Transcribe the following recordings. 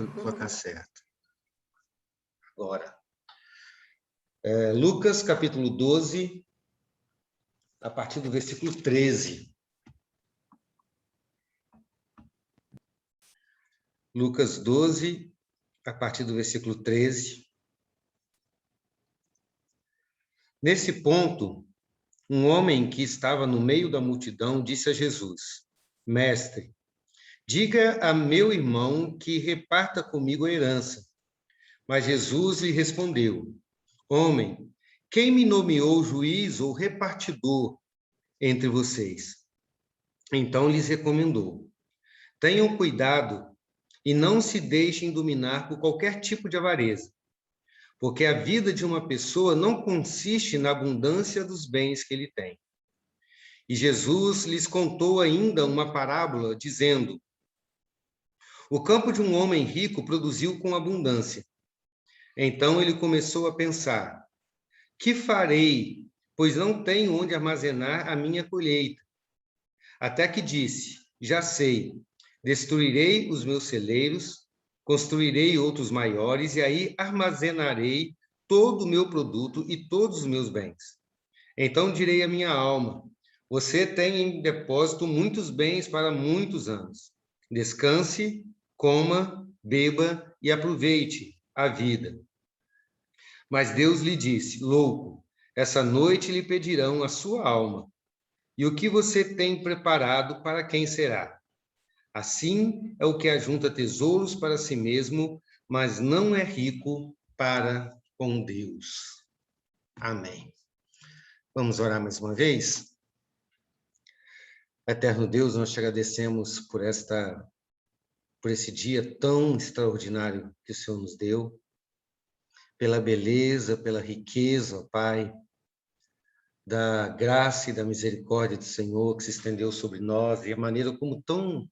colocar certo. Agora. Lucas, capítulo 12, a partir do versículo 13. Lucas 12, a partir do versículo 13. Nesse ponto, um homem que estava no meio da multidão disse a Jesus: Mestre, diga a meu irmão que reparta comigo a herança. Mas Jesus lhe respondeu: Homem, quem me nomeou juiz ou repartidor entre vocês? Então lhes recomendou: Tenham cuidado e não se deixem dominar por qualquer tipo de avareza, porque a vida de uma pessoa não consiste na abundância dos bens que ele tem. E Jesus lhes contou ainda uma parábola, dizendo: O campo de um homem rico produziu com abundância. Então ele começou a pensar: Que farei, pois não tenho onde armazenar a minha colheita? Até que disse: Já sei, destruirei os meus celeiros, construirei outros maiores, e aí armazenarei todo o meu produto e todos os meus bens. Então direi à minha alma: Você tem em depósito muitos bens para muitos anos. Descanse, coma, beba e aproveite a vida. Mas Deus lhe disse: Louco, essa noite lhe pedirão a sua alma. E o que você tem preparado, para quem será? Assim é o que ajunta tesouros para si mesmo, mas não é rico para com Deus. Amém. Vamos orar mais uma vez? Eterno Deus, nós te agradecemos por esse dia tão extraordinário que o Senhor nos deu, pela beleza, pela riqueza, ó Pai, da graça e da misericórdia do Senhor que se estendeu sobre nós e a maneira como tão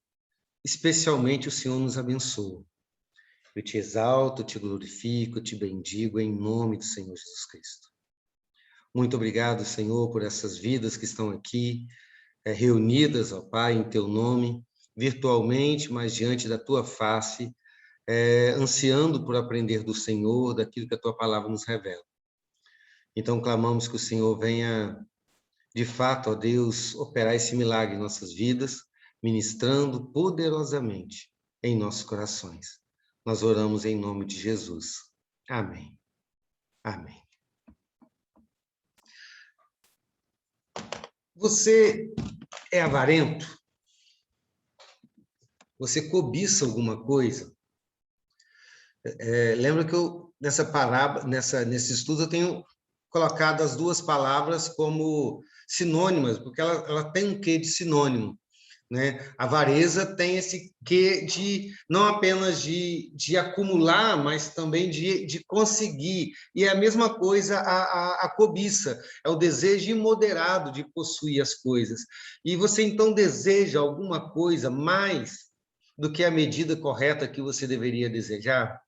especialmente o Senhor nos abençoa. Eu te exalto, te glorifico, te bendigo em nome do Senhor Jesus Cristo. Muito obrigado, Senhor, por essas vidas que estão aqui, reunidas, ó Pai, em teu nome, virtualmente, mas diante da tua face, ansiando por aprender do Senhor, daquilo que a tua palavra nos revela. Então, clamamos que o Senhor venha, de fato, ó Deus, operar esse milagre em nossas vidas, ministrando poderosamente em nossos corações. Nós oramos em nome de Jesus. Amém. Amém. Você é avarento? Você cobiça alguma coisa? Lembra que nessa parábola, nesse estudo, eu tenho colocado as duas palavras como sinônimas, porque ela tem um quê de sinônimo, né? A avareza tem esse quê de, não apenas de acumular, mas também de conseguir. E é a mesma coisa a cobiça, é o desejo imoderado de possuir as coisas. E você, então, deseja alguma coisa mais do que a medida correta que você deveria desejar?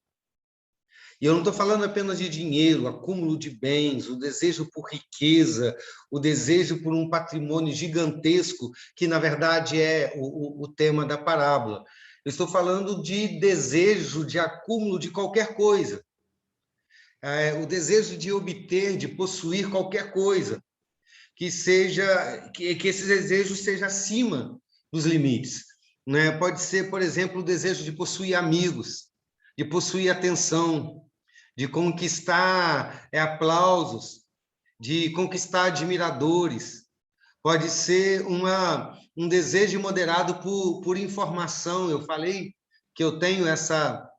E eu não estou falando apenas de dinheiro, acúmulo de bens, o desejo por riqueza, o desejo por um patrimônio gigantesco, que na verdade é o tema da parábola. Eu estou falando de desejo, de acúmulo de qualquer coisa. O desejo de obter, de possuir qualquer coisa, que esse desejo seja acima dos limites, né? Pode ser, por exemplo, o desejo de possuir amigos, de possuir atenção, de conquistar aplausos, de conquistar admiradores. Pode ser um desejo moderado por informação. Eu falei que eu tenho essa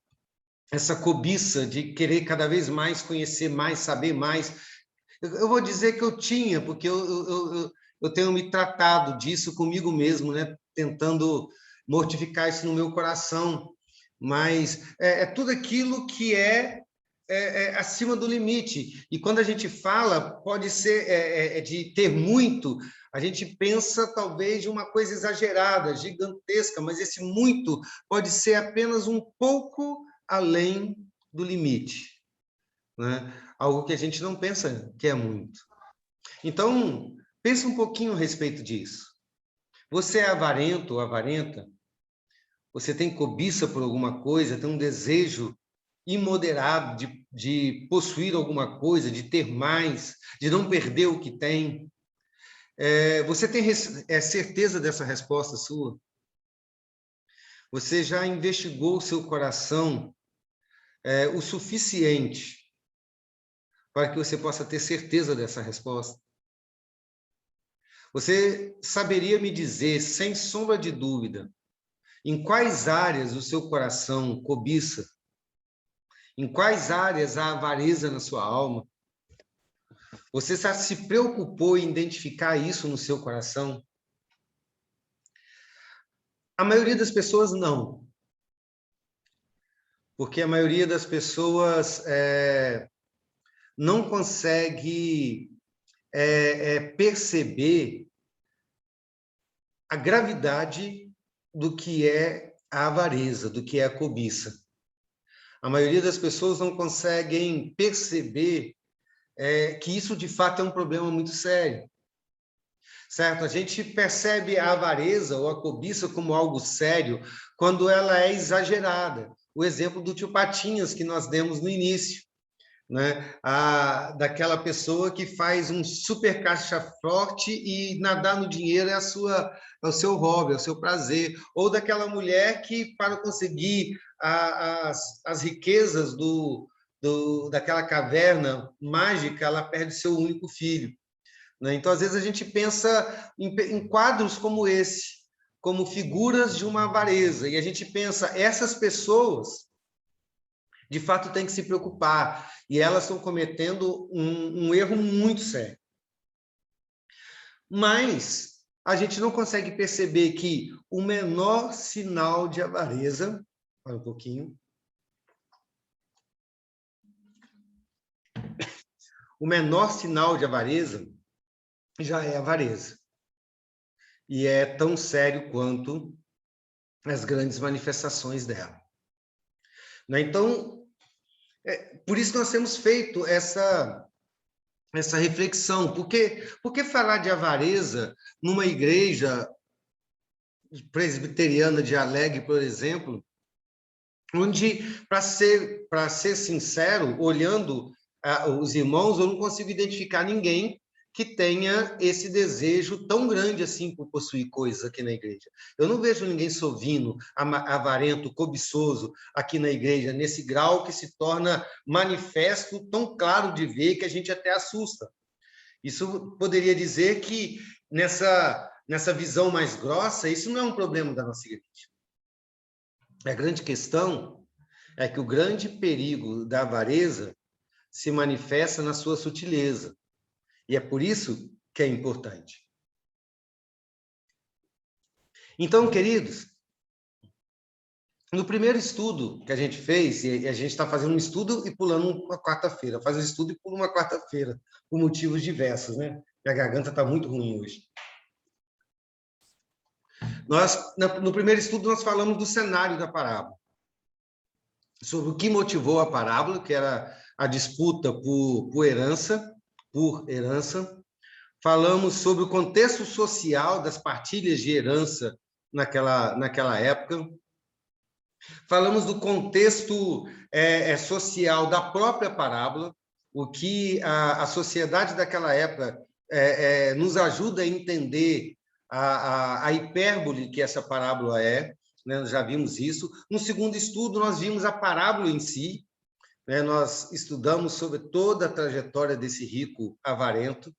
cobiça de querer cada vez mais conhecer mais, saber mais. Eu vou dizer que eu tinha, porque eu tenho me tratado disso comigo mesmo, né? Tentando mortificar isso no meu coração. Mas é tudo aquilo que é acima do limite. E quando a gente fala, pode ser de ter muito, a gente pensa talvez de uma coisa exagerada, gigantesca, mas esse muito pode ser apenas um pouco além do limite, né? Algo que a gente não pensa que é muito. Então, pensa um pouquinho a respeito disso. Você é avarento ou avarenta? você tem cobiça por alguma coisa, tem um desejo imoderado de possuir alguma coisa, de ter mais, de não perder o que tem. Você tem certeza dessa resposta sua? Você já investigou o seu coração o suficiente para que você possa ter certeza dessa resposta? Você saberia me dizer, sem sombra de dúvida, em quais áreas o seu coração cobiça? Em quais áreas há avareza na sua alma? Você já se preocupou em identificar isso no seu coração? A maioria das pessoas não. Porque a maioria das pessoas não consegue perceber a gravidade do que é a avareza, do que é a cobiça. A maioria das pessoas não conseguem perceber que isso, de fato, é um problema muito sério. Certo? A gente percebe a avareza ou a cobiça como algo sério quando ela é exagerada. O exemplo do tio Patinhas que nós demos no início, né? Daquela pessoa que faz um super caixa forte e nadar no dinheiro é o seu hobby, é o seu prazer. Ou daquela mulher que, para conseguir as riquezas daquela caverna mágica, ela perde seu único filho. Né? Então, às vezes, a gente pensa em quadros como esse, como figuras de uma avareza, e a gente pensa, essas pessoas, de fato, têm que se preocupar, e elas estão cometendo um erro muito sério. Mas a gente não consegue perceber que o menor sinal de avareza, olha um pouquinho, o menor sinal de avareza já é avareza. E é tão sério quanto as grandes manifestações dela. Né? Então, por isso nós temos feito essa reflexão. Por que falar de avareza numa igreja presbiteriana de Alegre, por exemplo, onde, para ser sincero, olhando os irmãos, eu não consigo identificar ninguém que tenha esse desejo tão grande assim por possuir coisas aqui na igreja. Eu não vejo ninguém sovino, avarento, cobiçoso aqui na igreja, nesse grau que se torna manifesto, tão claro de ver que a gente até assusta. Isso poderia dizer que, nessa visão mais grossa, isso não é um problema da nossa igreja. A grande questão é que o grande perigo da avareza se manifesta na sua sutileza. E é por isso que é importante. Então, queridos, no primeiro estudo que a gente fez, e a gente está fazendo um estudo e pulando uma quarta-feira, faz um estudo e pula uma quarta-feira, por motivos diversos, né? Minha garganta está muito ruim hoje. No primeiro estudo, nós falamos do cenário da parábola, sobre o que motivou a parábola, que era a disputa por herança. Falamos sobre o contexto social das partilhas de herança naquela época. Falamos do contexto social da própria parábola, o que a sociedade daquela época nos ajuda a entender a hipérbole que essa parábola é, né? Nós já vimos isso. No segundo estudo, nós vimos a parábola em si, né? Nós estudamos sobre toda a trajetória desse rico avarento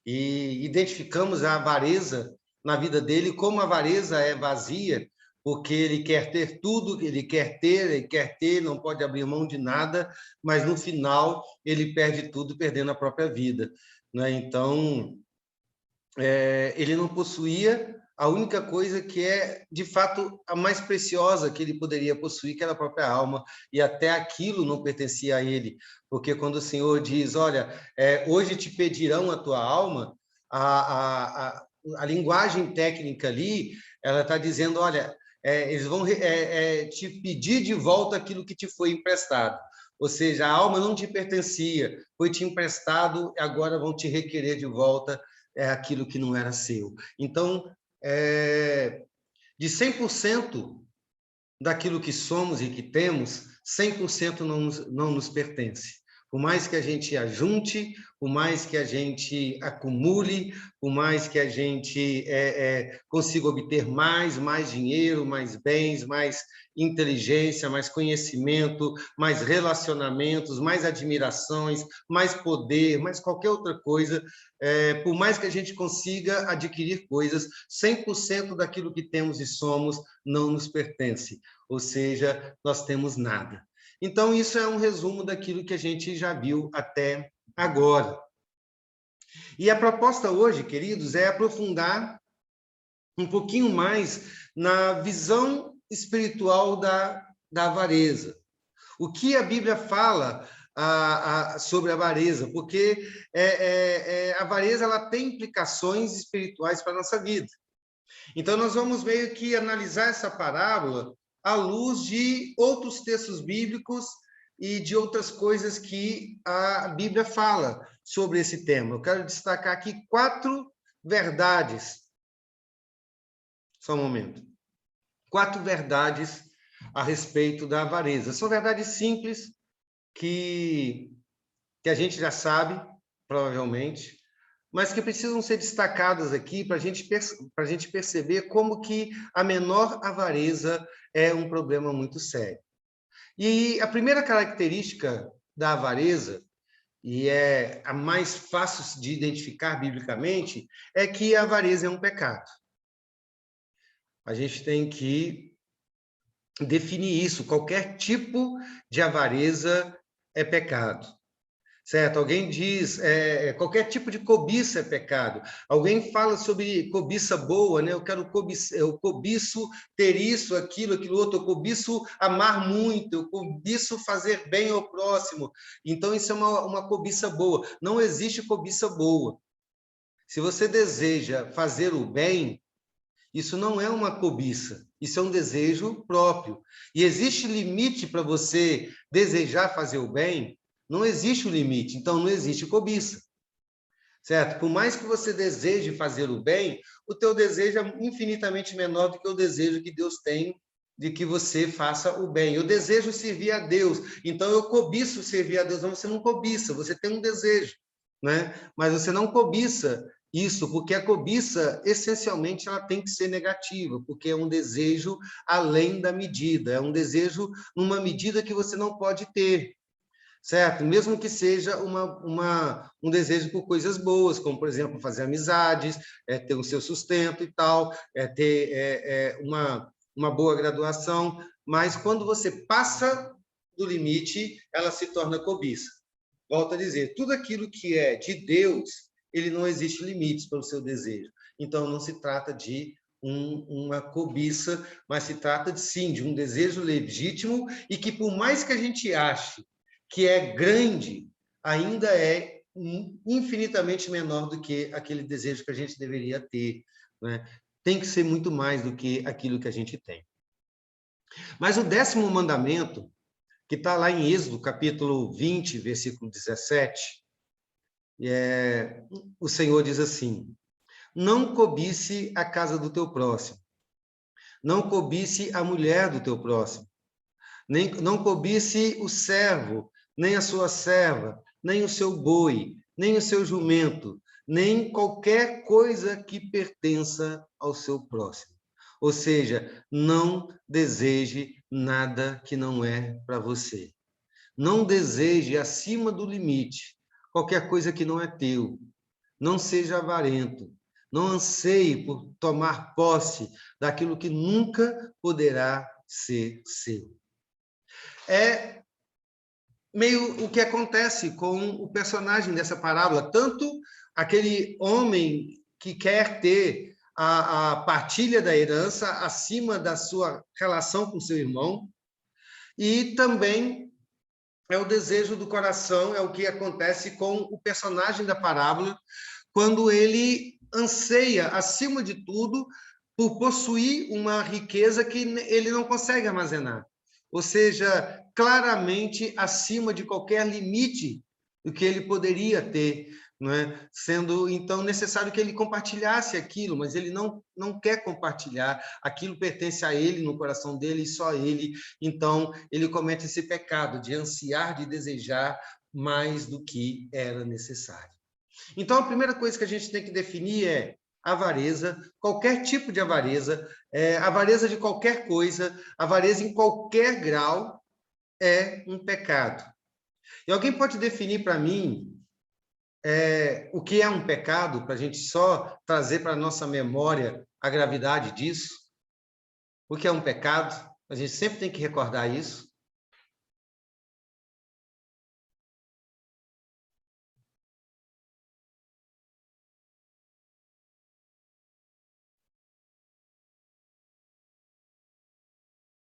e identificamos a avareza na vida dele, como a avareza é vazia, porque ele quer ter tudo, ele quer ter, não pode abrir mão de nada, mas no final ele perde tudo, perdendo a própria vida. Né? Então, ele não possuía a única coisa que é, de fato, a mais preciosa que ele poderia possuir, que era a própria alma, e até aquilo não pertencia a ele, porque quando o Senhor diz, olha, hoje te pedirão a tua alma, a linguagem técnica ali, ela está dizendo, olha, eles vão te pedir de volta aquilo que te foi emprestado. Ou seja, a alma não te pertencia, foi te emprestado, agora vão te requerer de volta aquilo que não era seu. Então, de 100% daquilo que somos e que temos, 100% não nos pertence. Por mais que a gente ajunte, por mais que a gente acumule, por mais que a gente consiga obter mais dinheiro, mais bens, mais inteligência, mais conhecimento, mais relacionamentos, mais admirações, mais poder, mais qualquer outra coisa, por mais que a gente consiga adquirir coisas, 100% daquilo que temos e somos não nos pertence, ou seja, nós temos nada. Então, isso é um resumo daquilo que a gente já viu até agora. E a proposta hoje, queridos, é aprofundar um pouquinho mais na visão espiritual da avareza. O que a Bíblia fala sobre a avareza? Porque a avareza ela tem implicações espirituais para a nossa vida. Então, nós vamos meio que analisar essa parábola à luz de outros textos bíblicos e de outras coisas que a Bíblia fala sobre esse tema. Eu quero destacar aqui 4 verdades. Só um momento. 4 verdades a respeito da avareza. São verdades simples que a gente já sabe, provavelmente, mas que precisam ser destacadas aqui para a gente perceber como que a menor avareza é um problema muito sério. E a primeira característica da avareza, e é a mais fácil de identificar biblicamente, é que a avareza é um pecado. A gente tem que definir isso. Qualquer tipo de avareza é pecado. Certo? Alguém diz, qualquer tipo de cobiça é pecado. Alguém fala sobre cobiça boa, né? Eu cobiço ter isso, aquilo outro, eu cobiço amar muito, eu cobiço fazer bem ao próximo. Então, isso é uma cobiça boa. Não existe cobiça boa. Se você deseja fazer o bem, isso não é uma cobiça, isso é um desejo próprio. E existe limite para você desejar fazer o bem? Não existe o limite, então não existe cobiça, certo? Por mais que você deseje fazer o bem, o teu desejo é infinitamente menor do que o desejo que Deus tem de que você faça o bem. Eu desejo servir a Deus, então eu cobiço servir a Deus. Não, você não cobiça, você tem um desejo, né? Mas você não cobiça isso, porque a cobiça, essencialmente, ela tem que ser negativa, porque é um desejo além da medida, é um desejo numa medida que você não pode ter. Certo? Mesmo que seja um desejo por coisas boas, como, por exemplo, fazer amizades, ter o seu sustento e tal, ter uma boa graduação, mas quando você passa do limite, ela se torna cobiça. Volto a dizer, tudo aquilo que é de Deus, ele não existe limites para o seu desejo. Então, não se trata de uma cobiça, mas se trata, sim, de um desejo legítimo e que, por mais que a gente ache que é grande, ainda é infinitamente menor do que aquele desejo que a gente deveria ter, né? Tem que ser muito mais do que aquilo que a gente tem. Mas o 10º mandamento, que está lá em Êxodo, capítulo 20, versículo 17, o Senhor diz assim: não cobice a casa do teu próximo, não cobice a mulher do teu próximo, não cobice o servo, nem a sua serva, nem o seu boi, nem o seu jumento, nem qualquer coisa que pertença ao seu próximo. Ou seja, não deseje nada que não é para você. Não deseje acima do limite qualquer coisa que não é teu. Não seja avarento. Não anseie por tomar posse daquilo que nunca poderá ser seu. É meio o que acontece com o personagem dessa parábola, tanto aquele homem que quer ter a partilha da herança acima da sua relação com seu irmão, e também é o desejo do coração, é o que acontece com o personagem da parábola, quando ele anseia, acima de tudo, por possuir uma riqueza que ele não consegue armazenar. Ou seja, claramente acima de qualquer limite do que ele poderia ter. não é? Sendo, então, necessário que ele compartilhasse aquilo, mas ele não quer compartilhar, aquilo pertence a ele, no coração dele, e só a ele. Então, ele comete esse pecado de ansiar, de desejar mais do que era necessário. Então, a primeira coisa que a gente tem que definir é avareza, qualquer tipo de avareza, avareza de qualquer coisa, avareza em qualquer grau, é um pecado. E alguém pode definir para mim o que é um pecado, para a gente só trazer para a nossa memória a gravidade disso? O que é um pecado? A gente sempre tem que recordar isso.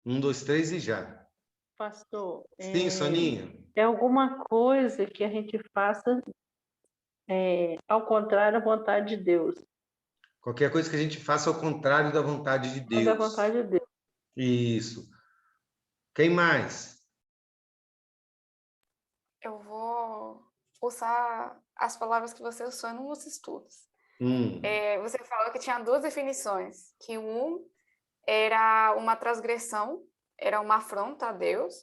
Um, dois, três e já. Pastor, Sim, Soninha? é alguma coisa que a gente faça ao contrário da vontade de Deus. Qualquer coisa que a gente faça ao contrário da vontade de Não da Deus. vontade de Deus. Isso. Quem mais? Eu vou usar as palavras que você usou nos estudos. Você falou que tinha duas definições, que um era uma transgressão, era uma afronta a Deus,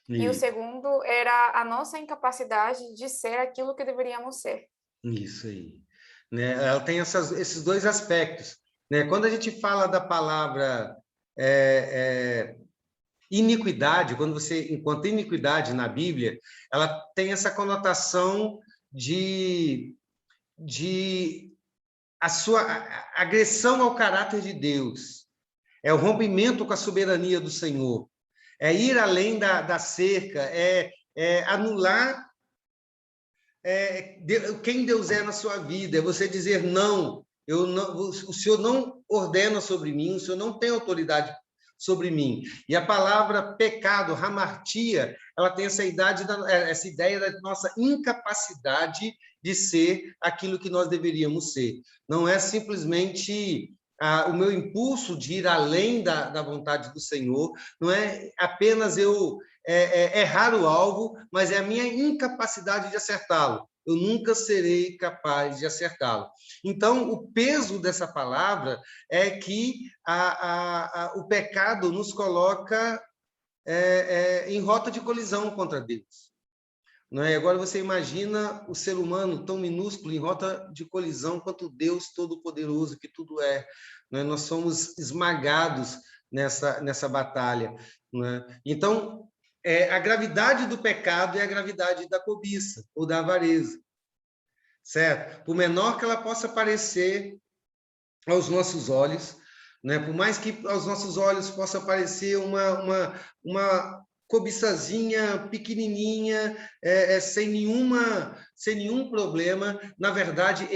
e o segundo era a nossa incapacidade de ser aquilo que deveríamos ser. Isso aí. Né? Ela tem esses dois aspectos. Né? Quando a gente fala da palavra iniquidade, quando você encontra iniquidade na Bíblia, ela tem essa conotação de a sua agressão ao caráter de Deus, é o rompimento com a soberania do Senhor, é ir além da cerca, é anular quem Deus é na sua vida, é você dizer não, o Senhor não ordena sobre mim, o Senhor não tem autoridade sobre mim. E a palavra pecado, hamartia, ela tem essa ideia da nossa incapacidade de ser aquilo que nós deveríamos ser. Não é simplesmente o meu impulso de ir além da vontade do Senhor, não é apenas eu errar o alvo, mas é a minha incapacidade de acertá-lo. Eu nunca serei capaz de acertá-lo. Então, o peso dessa palavra é que o pecado nos coloca em rota de colisão contra Deus. Não é? Agora você imagina o ser humano tão minúsculo em rota de colisão quanto Deus Todo-Poderoso, que tudo é. Não é? Nós somos esmagados nessa batalha. Não é? Então, a gravidade do pecado é a gravidade da cobiça ou da avareza. Certo? Por menor que ela possa parecer aos nossos olhos, né? Por mais que aos nossos olhos possa parecer uma cobiçazinha pequenininha, sem nenhum problema, na verdade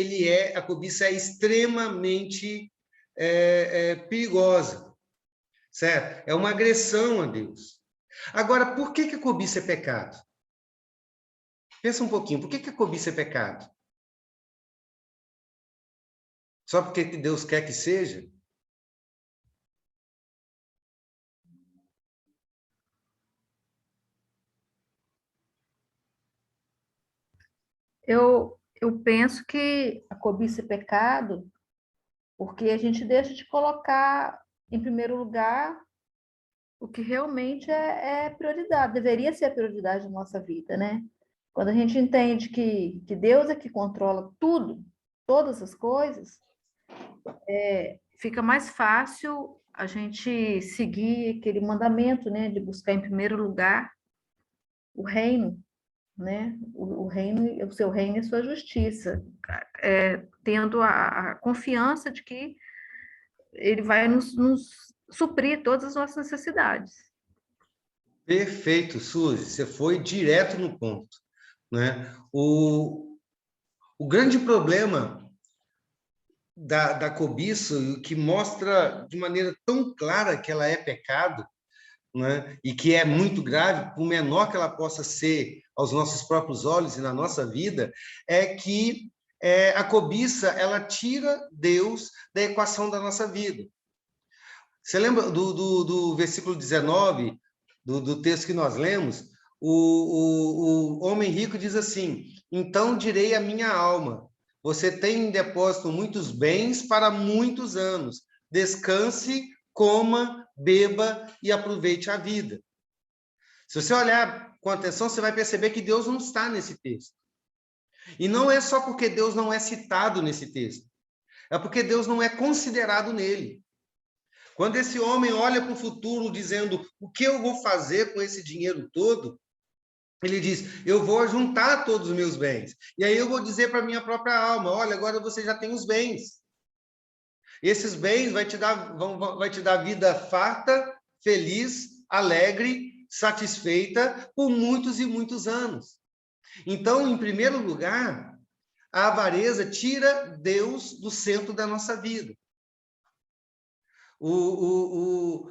a cobiça é extremamente perigosa, certo? É uma agressão a Deus. Agora, por que a cobiça é pecado? Pensa um pouquinho, por que a cobiça é pecado? Só porque Deus quer que seja? Eu penso que a cobiça é pecado porque a gente deixa de colocar em primeiro lugar o que realmente é prioridade, deveria ser a prioridade da nossa vida, né? Quando a gente entende que Deus é que controla tudo, todas as coisas, fica mais fácil a gente seguir aquele mandamento, né, de buscar em primeiro lugar o reino, né? O reino, o seu reino e a sua justiça, tendo a confiança de que ele vai nos suprir todas as nossas necessidades. Perfeito, Suzy, você foi direto no ponto, né? O grande problema da cobiça, que mostra de maneira tão clara que ela é pecado, né? E que é muito grave, por menor que ela possa ser aos nossos próprios olhos e na nossa vida, é que a cobiça ela tira Deus da equação da nossa vida. Você lembra do versículo 19, do texto que nós lemos? O homem rico diz assim: então direi à minha alma, você tem em depósito muitos bens para muitos anos. Descanse, coma, beba e aproveite a vida. Se você olhar com atenção, você vai perceber que Deus não está nesse texto. E não é só porque Deus não é citado nesse texto. É porque Deus não é considerado nele. Quando esse homem olha para o futuro dizendo, o que eu vou fazer com esse dinheiro todo? Ele diz, eu vou juntar todos os meus bens. E aí eu vou dizer para a minha própria alma, olha, agora você já tem os bens. Esses bens vai te dar vida farta, feliz, alegre, satisfeita por muitos e muitos anos. Então, em primeiro lugar, a avareza tira Deus do centro da nossa vida. O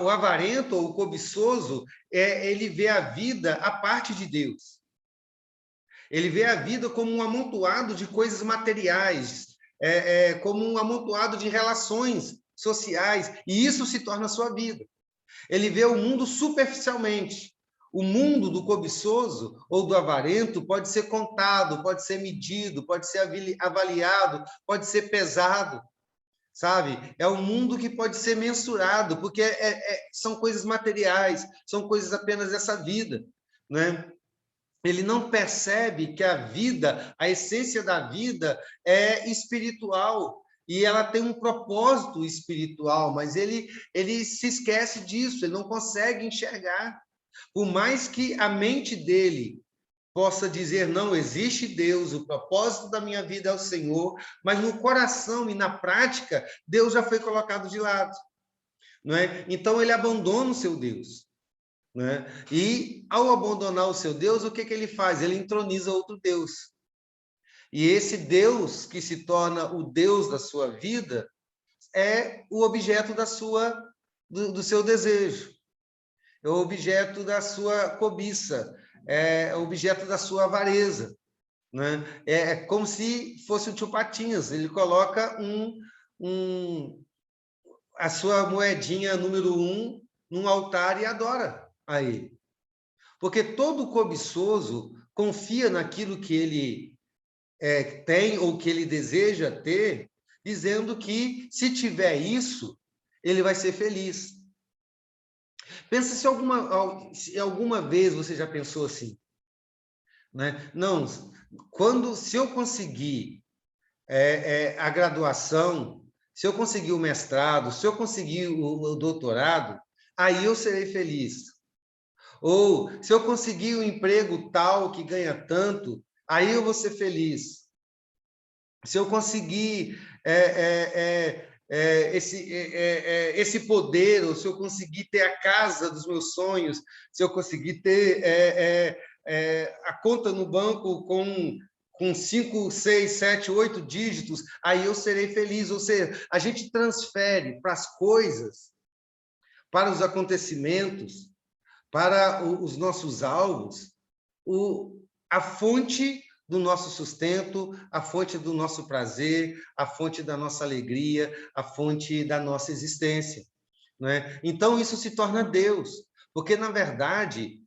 avarento ou o cobiçoso, ele vê a vida à parte de Deus. Ele vê a vida como um amontoado de coisas materiais, como um amontoado de relações sociais, e isso se torna a sua vida. Ele vê o mundo superficialmente. O mundo do cobiçoso ou do avarento pode ser contado, pode ser medido, pode ser avaliado, pode ser pesado. Sabe? É um mundo que pode ser mensurado, porque são coisas materiais, são coisas apenas dessa vida, né? Ele não percebe que a vida, a essência da vida é espiritual, e ela tem um propósito espiritual, mas ele se esquece disso, ele não consegue enxergar. Por mais que a mente dele possa dizer, não, existe Deus, o propósito da minha vida é o Senhor, mas no coração e na prática, Deus já foi colocado de lado. Não é? Então, ele abandona o seu Deus. Não é? E, ao abandonar o seu Deus, o que ele faz? Ele entroniza outro Deus. E esse Deus que se torna o Deus da sua vida é o objeto do seu desejo, é o objeto da sua cobiça, é o objeto da sua avareza, né? É como se fosse o tio Patinhas, ele coloca a sua moedinha número 1 num altar e adora a ele. Porque todo cobiçoso confia naquilo que ele tem ou que ele deseja ter, dizendo que se tiver isso, ele vai ser feliz. Pensa se alguma vez você já pensou assim, né? Não, se eu conseguir a graduação, se eu conseguir o mestrado, se eu conseguir o doutorado, aí eu serei feliz. Ou se eu conseguir um emprego tal que ganha tanto, aí eu vou ser feliz. Se eu conseguir esse poder, ou se eu conseguir ter a casa dos meus sonhos, se eu conseguir ter a conta no banco com 5, 6, 7, 8 dígitos, aí eu serei feliz. Ou seja, a gente transfere para as coisas, para os acontecimentos, para os nossos alvos, a fonte do nosso sustento, a fonte do nosso prazer, a fonte da nossa alegria, a fonte da nossa existência, não é? Então, isso se torna Deus, porque, na verdade,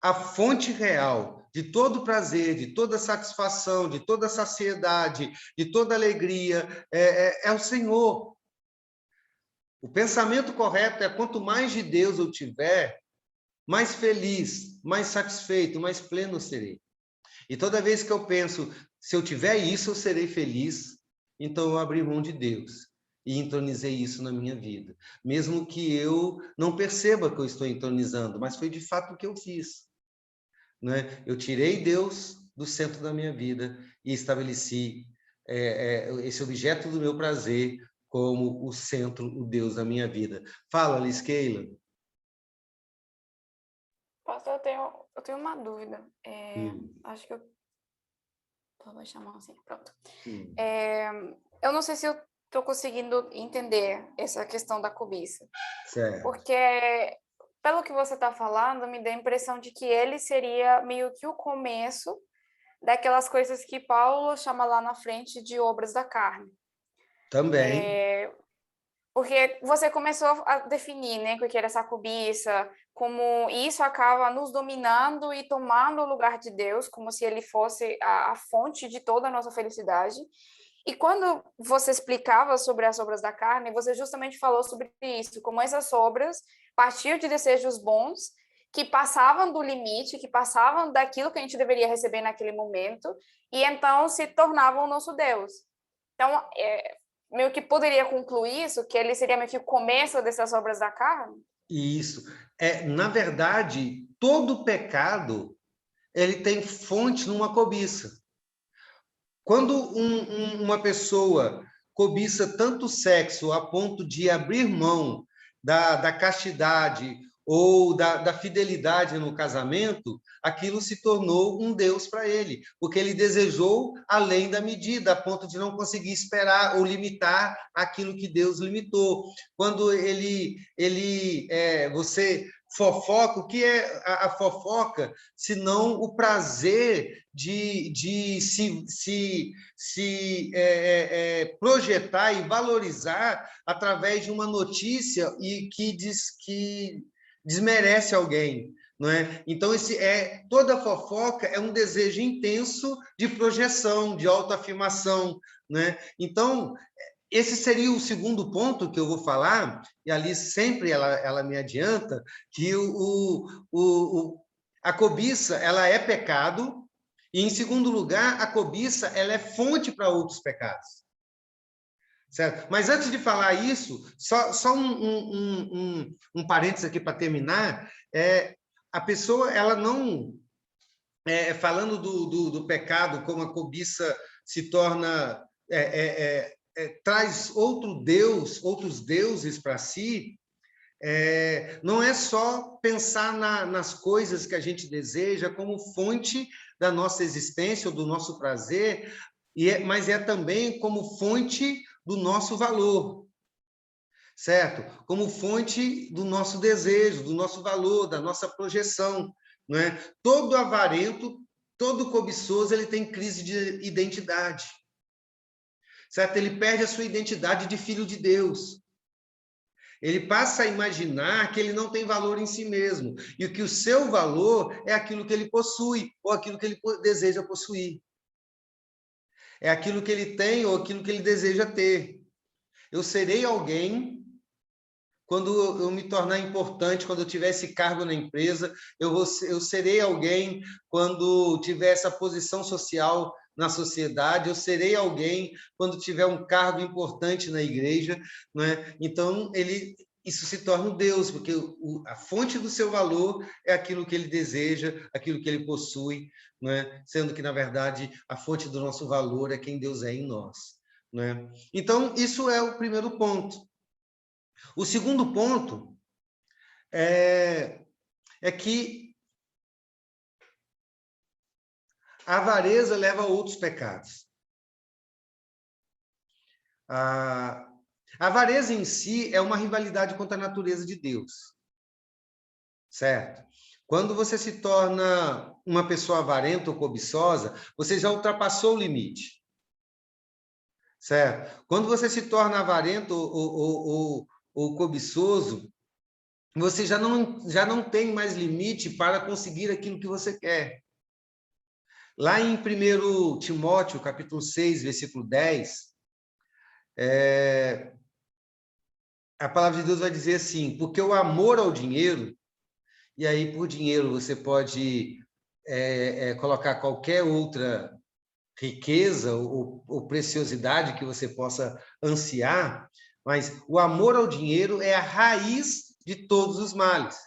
a fonte real de todo prazer, de toda satisfação, de toda saciedade, de toda alegria, é o Senhor. O pensamento correto é: quanto mais de Deus eu tiver, mais feliz, mais satisfeito, mais pleno eu serei. E toda vez que eu penso, se eu tiver isso, eu serei feliz, então eu abri mão de Deus e entronizei isso na minha vida. Mesmo que eu não perceba que eu estou entronizando, mas foi de fato o que eu fiz, né? Eu tirei Deus do centro da minha vida e estabeleci esse objeto do meu prazer como o centro, o Deus da minha vida. Fala, Liz Keila. Pastor, eu tenho uma dúvida. Acho que eu vou chamar assim, pronto. Eu não sei se eu estou conseguindo entender essa questão da cobiça. Certo. Porque, pelo que você está falando, me dá a impressão de que ele seria meio que o começo daquelas coisas que Paulo chama lá na frente de obras da carne. Também. Porque você começou a definir, né, o que era essa cobiça, como isso acaba nos dominando e tomando o lugar de Deus, como se ele fosse a fonte de toda a nossa felicidade. E quando você explicava sobre as obras da carne, você justamente falou sobre isso, como essas obras partiam de desejos bons, que passavam do limite, que passavam daquilo que a gente deveria receber naquele momento, e então se tornavam o nosso Deus. Então, meio que poderia concluir isso, que ele seria meio que o começo dessas obras da carne? Isso. Na verdade, todo pecado ele tem fonte numa cobiça. Quando uma pessoa cobiça tanto sexo a ponto de abrir mão da castidade ou da fidelidade no casamento, aquilo se tornou um Deus para ele, porque ele desejou além da medida, a ponto de não conseguir esperar ou limitar aquilo que Deus limitou. Quando você fofoca, o que é a fofoca, senão o prazer de se projetar e valorizar através de uma notícia e que desmerece alguém, não é? Então toda fofoca é um desejo intenso de projeção, de autoafirmação, né? Então esse seria o segundo ponto que eu vou falar, e ali sempre ela me adianta, que a cobiça ela é pecado, e, em segundo lugar, a cobiça ela é fonte para outros pecados. Certo? Mas antes de falar isso, só um parênteses aqui para terminar, a pessoa, ela não... falando do pecado, como a cobiça se torna... traz outros deuses para si, não é só pensar nas coisas que a gente deseja como fonte da nossa existência ou do nosso prazer, mas é também como fonte do nosso valor, certo? Como fonte do nosso desejo, do nosso valor, da nossa projeção, não é? Todo avarento, todo cobiçoso, ele tem crise de identidade, certo? Ele perde a sua identidade de filho de Deus. Ele passa a imaginar que ele não tem valor em si mesmo, e que o seu valor é aquilo que ele possui, ou aquilo que ele deseja possuir. É aquilo que ele tem ou aquilo que ele deseja ter. Eu serei alguém quando eu me tornar importante, quando eu tiver esse cargo na empresa, eu serei alguém quando tiver essa posição social na sociedade, eu serei alguém quando tiver um cargo importante na igreja, não é? Então, isso se torna um Deus, porque a fonte do seu valor é aquilo que ele deseja, aquilo que ele possui, não é? Sendo que, na verdade, a fonte do nosso valor é quem Deus é em nós, não é? Então, isso é o primeiro ponto. O segundo ponto é que a avareza leva a outros pecados. A avareza em si é uma rivalidade contra a natureza de Deus, certo? Quando você se torna uma pessoa avarenta ou cobiçosa, você já ultrapassou o limite, certo? Quando você se torna avarento ou cobiçoso, você já não tem mais limite para conseguir aquilo que você quer. Lá em 1 Timóteo, capítulo 6, versículo 10, a palavra de Deus vai dizer assim, porque o amor ao dinheiro, e aí por dinheiro você pode colocar qualquer outra riqueza ou preciosidade que você possa ansiar, mas o amor ao dinheiro é a raiz de todos os males.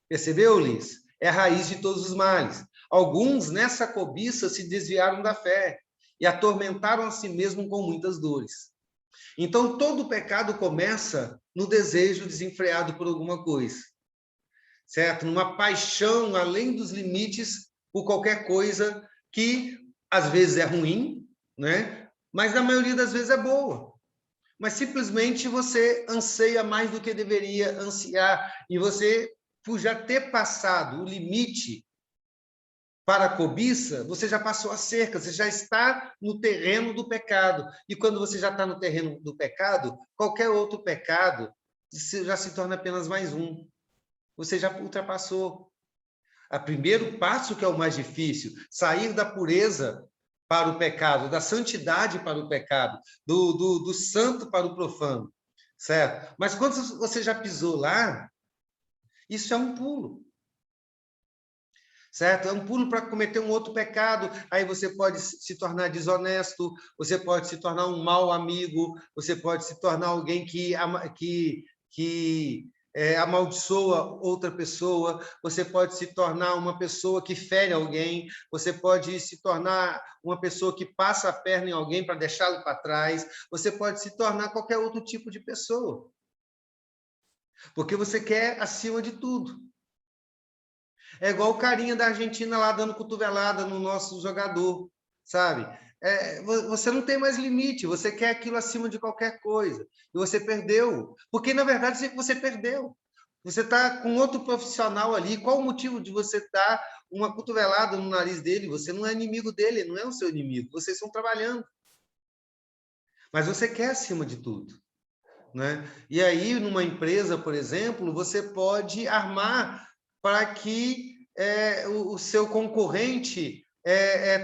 Percebeu, Liz? É a raiz de todos os males. Alguns, nessa cobiça, se desviaram da fé e atormentaram a si mesmos com muitas dores. Então, todo pecado começa no desejo desenfreado por alguma coisa, certo? Numa paixão além dos limites por qualquer coisa que, às vezes, é ruim, né? Mas, na maioria das vezes, é boa. Mas, simplesmente, você anseia mais do que deveria ansiar. E você, por já ter passado o limite para a cobiça, você já passou a cerca, você já está no terreno do pecado. E quando você já está no terreno do pecado, qualquer outro pecado já se torna apenas mais um. você já ultrapassou. O primeiro passo, que é o mais difícil, sair da pureza para o pecado, da santidade para o pecado, do santo para o profano, certo? Mas quando você já pisou lá, isso é um pulo, certo? É um pulo para cometer um outro pecado. Aí você pode se tornar desonesto, você pode se tornar um mau amigo, você pode se tornar alguém que amaldiçoa outra pessoa, você pode se tornar uma pessoa que fere alguém, você pode se tornar uma pessoa que passa a perna em alguém para deixá-lo para trás, você pode se tornar qualquer outro tipo de pessoa. Porque você quer acima de tudo. É igual o carinha da Argentina lá dando cotovelada no nosso jogador, sabe? Você não tem mais limite, você quer aquilo acima de qualquer coisa. E você perdeu. Porque, na verdade, você perdeu. Você está com outro profissional ali. Qual o motivo de você dar uma cotovelada no nariz dele? Você não é inimigo dele, não é o seu inimigo. Vocês estão trabalhando. Mas você quer acima de tudo. Né? E aí, numa empresa, por exemplo, você pode armar para que o seu concorrente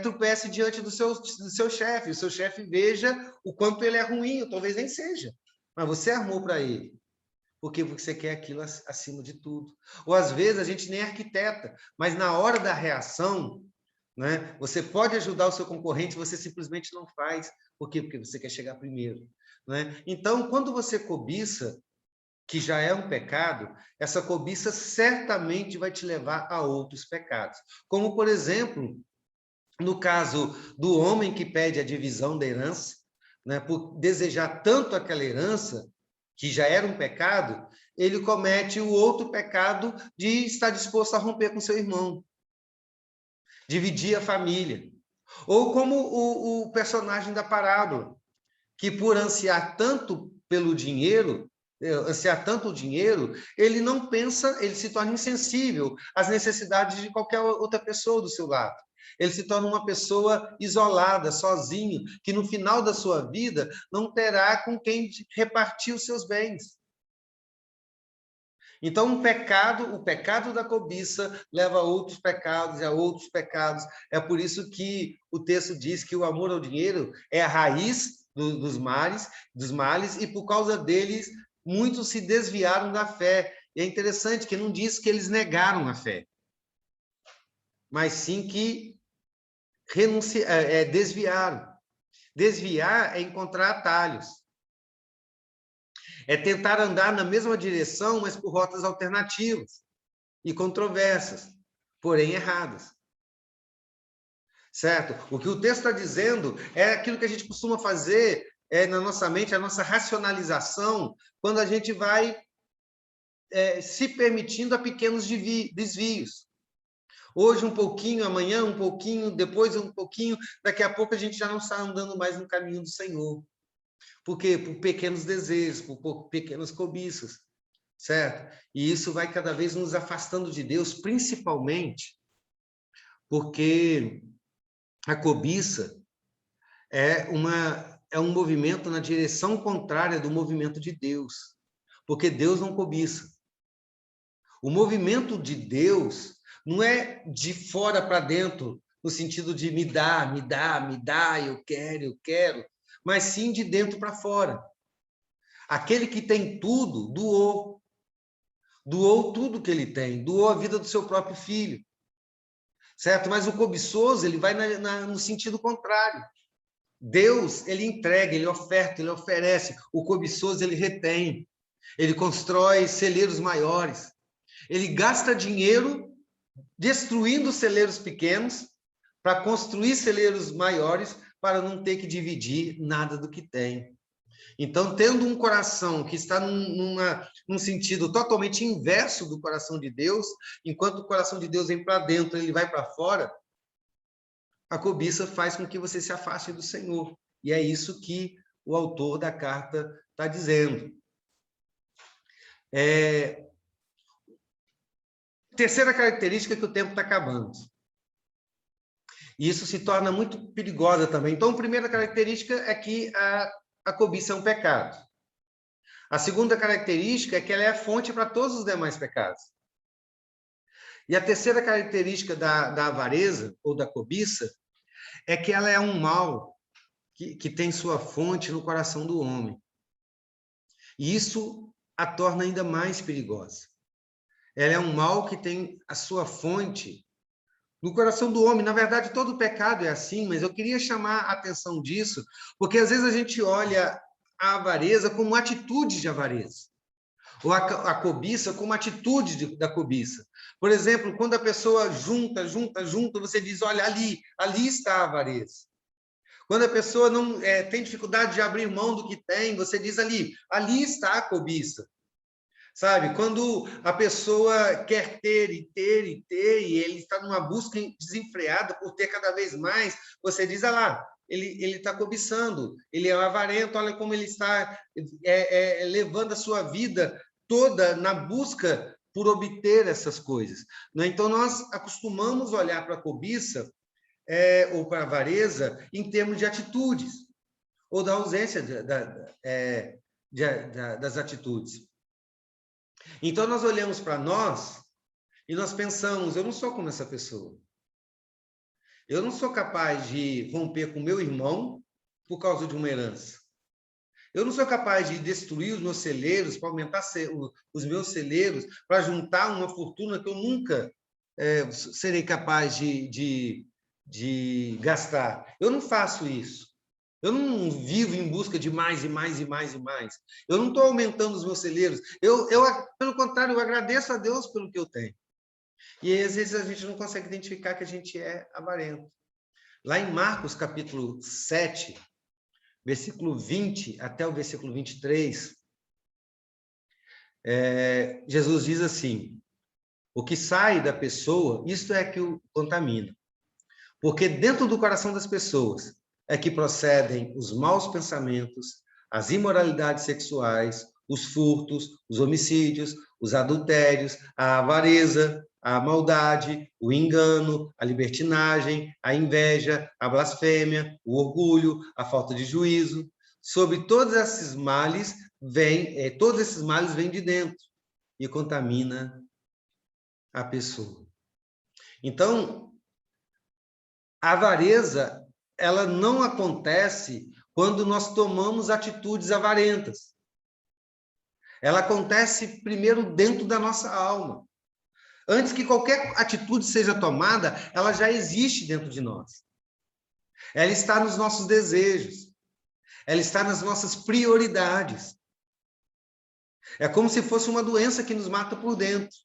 tropece diante do seu chefe, o seu chefe veja o quanto ele é ruim, ou talvez nem seja, mas você armou para ele, porque você quer aquilo acima de tudo. Ou às vezes a gente nem arquiteta, mas na hora da reação, né, você pode ajudar o seu concorrente, você simplesmente não faz. Por quê? Porque você quer chegar primeiro. Né? Então, quando você cobiça, que já é um pecado, essa cobiça certamente vai te levar a outros pecados. Como, por exemplo, no caso do homem que pede a divisão da herança, né, por desejar tanto aquela herança, que já era um pecado, ele comete o outro pecado de estar disposto a romper com seu irmão, dividir a família. Ou como o personagem da parábola, que por ansiar tanto pelo dinheiro, ansiar tanto o dinheiro, ele não pensa, ele se torna insensível às necessidades de qualquer outra pessoa do seu lado. Ele se torna uma pessoa isolada, sozinho, que no final da sua vida não terá com quem repartir os seus bens. Então, o pecado da cobiça leva a outros pecados e a outros pecados. É por isso que o texto diz que o amor ao dinheiro é a raiz dos males, e por causa deles, muitos se desviaram da fé. E é interessante que não diz que eles negaram a fé, mas sim que desviaram. Desviar é encontrar atalhos. É tentar andar na mesma direção, mas por rotas alternativas e controversas, porém erradas. Certo? O que o texto está dizendo é aquilo que a gente costuma fazer na nossa mente, a nossa racionalização, quando a gente vai se permitindo a pequenos desvios. Hoje um pouquinho, amanhã um pouquinho, depois um pouquinho, daqui a pouco a gente já não está andando mais no caminho do Senhor. Por quê? Por pequenos desejos, por pequenas cobiças, certo? E isso vai cada vez nos afastando de Deus, principalmente porque a cobiça é um movimento na direção contrária do movimento de Deus, porque Deus não cobiça. O movimento de Deus não é de fora para dentro, no sentido de me dá, eu quero, mas sim de dentro para fora. Aquele que tem tudo, doou tudo que ele tem, doou a vida do seu próprio filho, certo? Mas o cobiçoso, ele vai no sentido contrário. Deus, ele entrega, ele oferta, ele oferece. O cobiçoso, ele retém, ele constrói celeiros maiores, ele gasta dinheiro destruindo celeiros pequenos para construir celeiros maiores, para não ter que dividir nada do que tem. Então, tendo um coração que está num sentido totalmente inverso do coração de Deus, enquanto o coração de Deus vem para dentro, ele vai para fora, a cobiça faz com que você se afaste do Senhor. E é isso que o autor da carta está dizendo. Terceira característica, que o tempo está acabando. E isso se torna muito perigosa também. Então, a primeira característica é que a cobiça é um pecado. A segunda característica é que ela é a fonte para todos os demais pecados. E a terceira característica da avareza, ou da cobiça, é que ela é um mal que tem sua fonte no coração do homem. E isso a torna ainda mais perigosa. Ela é um mal que tem a sua fonte no coração do homem. Na verdade, todo pecado é assim, mas eu queria chamar a atenção disso, porque às vezes a gente olha a avareza como atitude de avareza, ou a cobiça como atitude da cobiça. Por exemplo, quando a pessoa junta, você diz, olha, ali está a avareza. Quando a pessoa não tem dificuldade de abrir mão do que tem, você diz ali está a cobiça. Sabe? Quando a pessoa quer ter e ter e ter, e ele está numa busca desenfreada por ter cada vez mais, você diz, lá, ele está cobiçando, ele é avarento, olha como ele está levando a sua vida toda na busca por obter essas coisas. Então, nós acostumamos olhar para a cobiça ou para a avareza em termos de atitudes, ou da ausência das atitudes. Então, nós olhamos para nós e nós pensamos, eu não sou como essa pessoa. Eu não sou capaz de romper com meu irmão por causa de uma herança. Eu não sou capaz de destruir os meus celeiros, para aumentar os meus celeiros, para juntar uma fortuna que eu nunca serei capaz de gastar. Eu não faço isso. Eu não vivo em busca de mais e mais e mais e mais. Eu não estou aumentando os meus celeiros. Pelo contrário, eu agradeço a Deus pelo que eu tenho. E aí, às vezes a gente não consegue identificar que a gente é avarento. Lá em Marcos, capítulo 7, versículo 20 até o versículo 23, Jesus diz assim, o que sai da pessoa, isto é que o contamina. Porque dentro do coração das pessoas é que procedem os maus pensamentos, as imoralidades sexuais, os furtos, os homicídios, os adultérios, a avareza, a maldade, o engano, a libertinagem, a inveja, a blasfêmia, o orgulho, a falta de juízo. Sobre todos esses males vêm de dentro e contamina a pessoa. Então, a avareza, ela não acontece quando nós tomamos atitudes avarentas. Ela acontece primeiro dentro da nossa alma. Antes que qualquer atitude seja tomada, ela já existe dentro de nós. Ela está nos nossos desejos. Ela está nas nossas prioridades. É como se fosse uma doença que nos mata por dentro.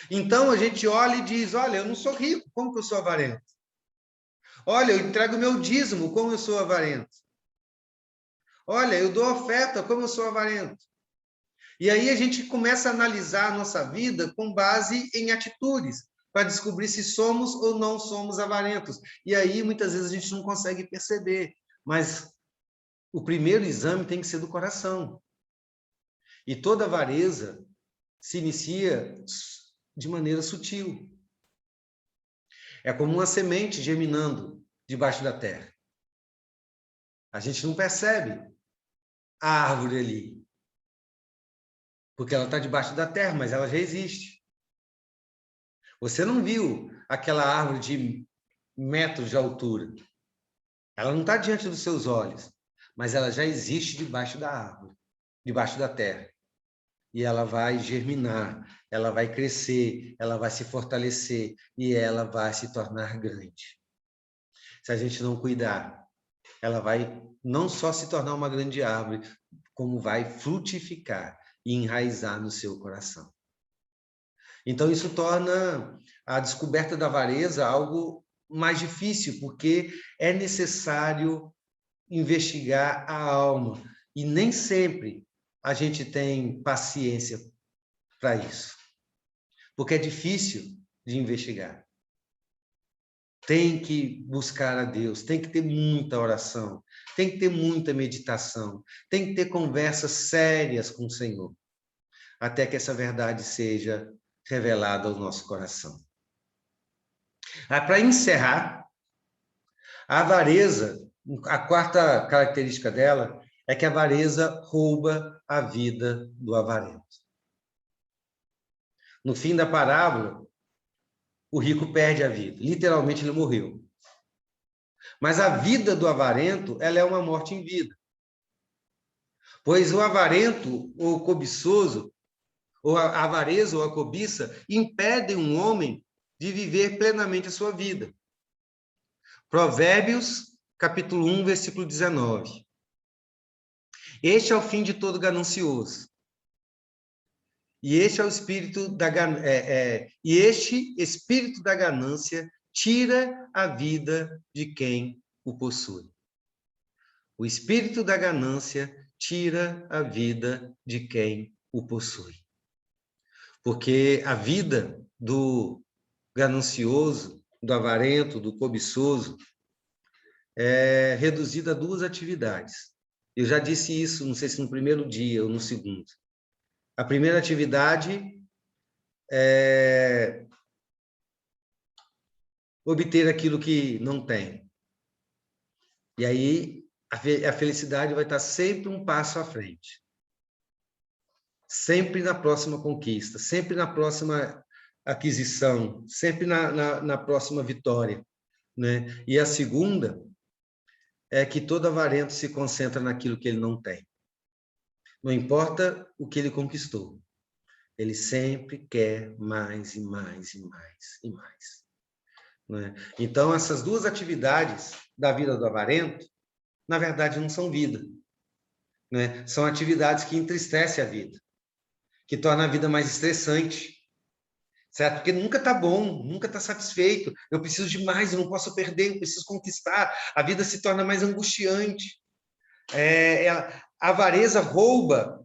Então, a gente olha e diz, olha, eu não sou rico, como que eu sou avarento? Olha, eu entrego meu dízimo, como eu sou avarento? Olha, eu dou oferta, como eu sou avarento? E aí a gente começa a analisar a nossa vida com base em atitudes, para descobrir se somos ou não somos avarentos. E aí, muitas vezes, a gente não consegue perceber. Mas o primeiro exame tem que ser do coração. E toda avareza se inicia de maneira sutil. É como uma semente germinando debaixo da terra. A gente não percebe a árvore ali, porque ela está debaixo da terra, mas ela já existe. Você não viu aquela árvore de metros de altura. Ela não está diante dos seus olhos, mas ela já existe debaixo da árvore, debaixo da terra. E ela vai germinar, ela vai crescer, ela vai se fortalecer e ela vai se tornar grande. Se a gente não cuidar, ela vai não só se tornar uma grande árvore, como vai frutificar e enraizar no seu coração. Então, isso torna a descoberta da avareza algo mais difícil, porque é necessário investigar a alma. E nem sempre a gente tem paciência para isso, porque é difícil de investigar. Tem que buscar a Deus, tem que ter muita oração, tem que ter muita meditação, tem que ter conversas sérias com o Senhor, até que essa verdade seja revelada ao nosso coração. Para encerrar, a avareza, a quarta característica dela é que a avareza rouba a vida do avarento. No fim da parábola, o rico perde a vida. Literalmente, ele morreu. Mas a vida do avarento, ela é uma morte em vida. Pois o avarento, ou o cobiçoso, ou a avareza ou a cobiça, impedem um homem de viver plenamente a sua vida. Provérbios, capítulo 1, versículo 19. Este é o fim de todo ganancioso. E este é o espírito da e este espírito da ganância tira a vida de quem o possui. O espírito da ganância tira a vida de quem o possui. Porque a vida do ganancioso, do avarento, do cobiçoso, é reduzida a duas atividades. Eu já disse isso, não sei se no primeiro dia ou no segundo. A primeira atividade é obter aquilo que não tem. E aí a felicidade vai estar sempre um passo à frente. Sempre na próxima conquista, sempre na próxima aquisição, sempre na próxima vitória, né? E a segunda é que todo avarento se concentra naquilo que ele não tem. Não importa o que ele conquistou, ele sempre quer mais e mais e mais e mais, né? Então, essas duas atividades da vida do avarento, na verdade, não são vida, né? São atividades que entristecem a vida, que tornam a vida mais estressante, certo? Porque nunca está bom, nunca está satisfeito. Eu preciso de mais, eu não posso perder, eu preciso conquistar. A vida se torna mais angustiante. A avareza rouba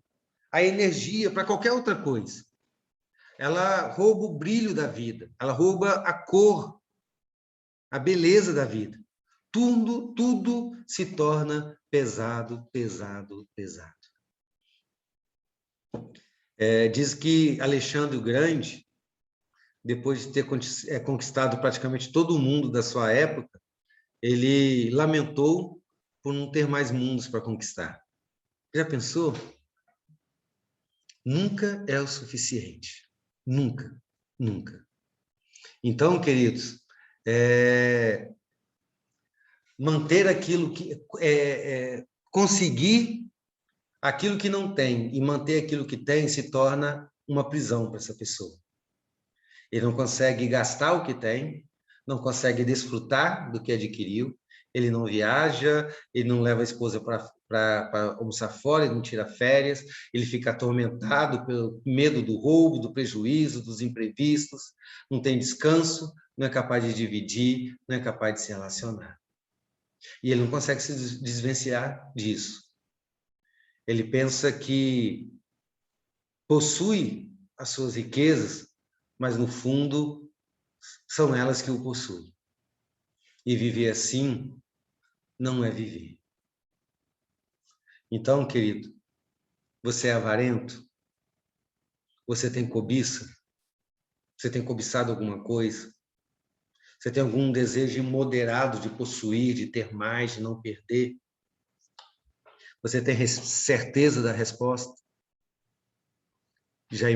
a energia para qualquer outra coisa. Ela rouba o brilho da vida, ela rouba a cor, a beleza da vida. Tudo se torna pesado, pesado, pesado. Diz que Alexandre o Grande, depois de ter conquistado praticamente todo o mundo da sua época, ele lamentou por não ter mais mundos para conquistar. Já pensou? Nunca é o suficiente. Nunca, nunca. Então, queridos, manter aquilo que... conseguir aquilo que não tem e manter aquilo que tem se torna uma prisão para essa pessoa. Ele não consegue gastar o que tem, não consegue desfrutar do que adquiriu, ele não viaja, ele não leva a esposa para almoçar fora, ele não tira férias, ele fica atormentado pelo medo do roubo, do prejuízo, dos imprevistos, não tem descanso, não é capaz de dividir, não é capaz de se relacionar. E ele não consegue se desvencilhar disso. Ele pensa que possui as suas riquezas, mas no fundo são elas que o possuem. E viver assim não é viver. Então, querido, você é avarento? Você tem cobiça? Você tem cobiçado alguma coisa? Você tem algum desejo imoderado de possuir, de ter mais, de não perder? Você tem certeza da resposta? Já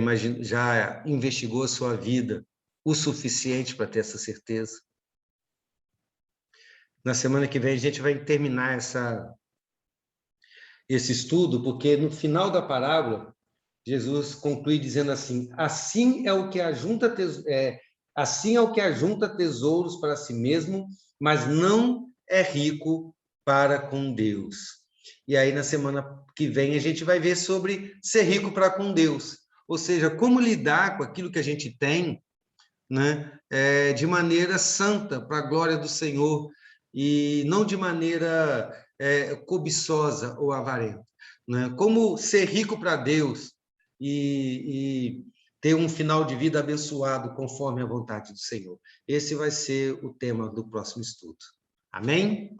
investigou a sua vida o suficiente para ter essa certeza? Na semana que vem a gente vai terminar esse estudo, porque no final da parábola, Jesus conclui dizendo assim: assim é o que ajunta tesouros para si mesmo, mas não é rico para com Deus. E aí, na semana que vem, a gente vai ver sobre ser rico para com Deus, ou seja, como lidar com aquilo que a gente tem, né, de maneira santa, para a glória do Senhor, e não de maneira cobiçosa ou avarenta, né? Como ser rico para Deus e ter um final de vida abençoado conforme a vontade do Senhor. Esse vai ser o tema do próximo estudo. Amém?